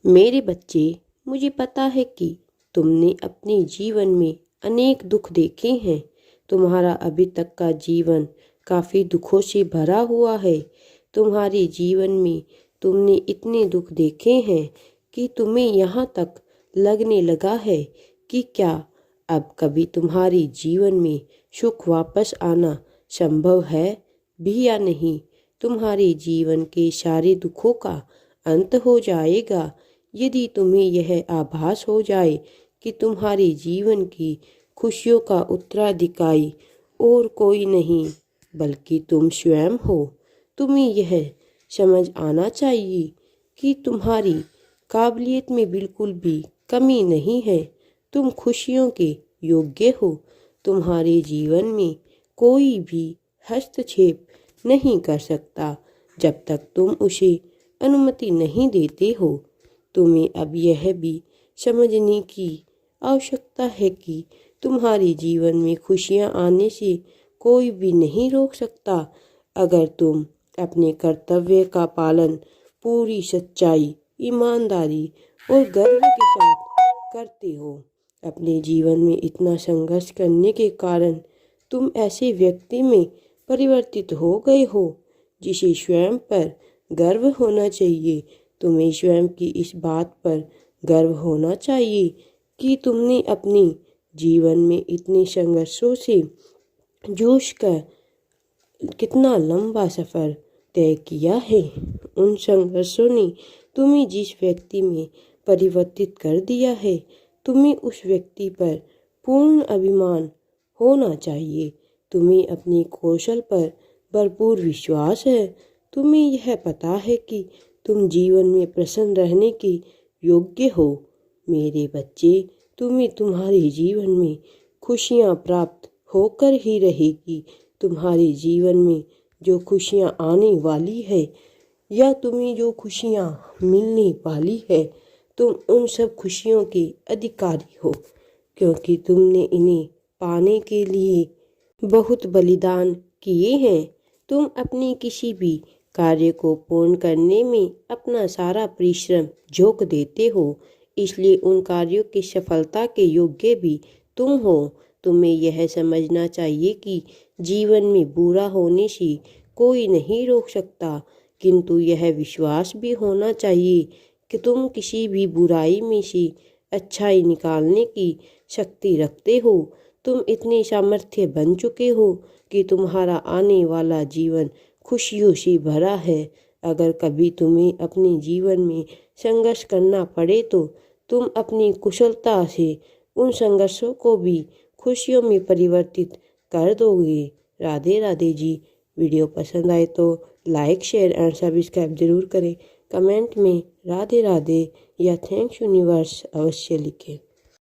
मेरे बच्चे, मुझे पता है कि तुमने अपने जीवन में अनेक दुख देखे हैं। तुम्हारा अभी तक का जीवन काफ़ी दुखों से भरा हुआ है। तुम्हारे जीवन में तुमने इतने दुख देखे हैं कि तुम्हें यहाँ तक लगने लगा है कि क्या अब कभी तुम्हारे जीवन में सुख वापस आना संभव है भी या नहीं। तुम्हारे जीवन के सारे दुखों का अंत हो जाएगा यदि तुम्हें यह आभास हो जाए कि तुम्हारे जीवन की खुशियों का उत्तराधिकारी और कोई नहीं बल्कि तुम स्वयं हो। तुम्हें यह समझ आना चाहिए कि तुम्हारी काबिलियत में बिल्कुल भी कमी नहीं है। तुम खुशियों के योग्य हो। तुम्हारे जीवन में कोई भी हस्तक्षेप नहीं कर सकता जब तक तुम उसे अनुमति नहीं देते हो। तुम्हें अब यह भी समझने की आवश्यकता है कि तुम्हारे जीवन में खुशियाँ आने से कोई भी नहीं रोक सकता अगर तुम अपने कर्तव्य का पालन पूरी सच्चाई, ईमानदारी और गर्व के साथ करते हो। अपने जीवन में इतना संघर्ष करने के कारण तुम ऐसे व्यक्ति में परिवर्तित हो गए हो जिसे स्वयं पर गर्व होना चाहिए। तुम्हें स्वयं की इस बात पर गर्व होना चाहिए कि तुमने अपने जीवन में इतने संघर्षों से जूझकर कितना लंबा सफ़र तय किया है। उन संघर्षों ने तुम्हें जिस व्यक्ति में परिवर्तित कर दिया है, तुम्हें उस व्यक्ति पर पूर्ण अभिमान होना चाहिए। तुम्हें अपने कौशल पर भरपूर विश्वास है। तुम्हें यह पता है कि तुम जीवन में प्रसन्न रहने के योग्य हो। मेरे बच्चे, तुम्हें तुम्हारे जीवन में खुशियाँ प्राप्त होकर ही रहेगी। तुम्हारे जीवन में जो खुशियाँ आने वाली है या तुम्हें जो खुशियाँ मिलने वाली है, तुम उन सब खुशियों के अधिकारी हो क्योंकि तुमने इन्हें पाने के लिए बहुत बलिदान किए हैं। तुम अपने किसी भी कार्य को पूर्ण करने में अपना सारा परिश्रम झोंक देते हो, इसलिए उन कार्यों की सफलता के योग्य भी तुम हो। तुम्हें यह समझना चाहिए कि जीवन में बुरा होने से कोई नहीं रोक सकता, किंतु यह विश्वास भी होना चाहिए कि तुम किसी भी बुराई में से अच्छाई निकालने की शक्ति रखते हो। तुम इतने सामर्थ्य बन चुके हो कि तुम्हारा आने वाला जीवन खुशियों से भरा है। अगर कभी तुम्हें अपने जीवन में संघर्ष करना पड़े तो तुम अपनी कुशलता से उन संघर्षों को भी खुशियों में परिवर्तित कर दोगे। राधे राधे जी। वीडियो पसंद आए तो लाइक, शेयर एंड सब्सक्राइब जरूर करें। कमेंट में राधे राधे या थैंक्स यूनिवर्स अवश्य लिखें।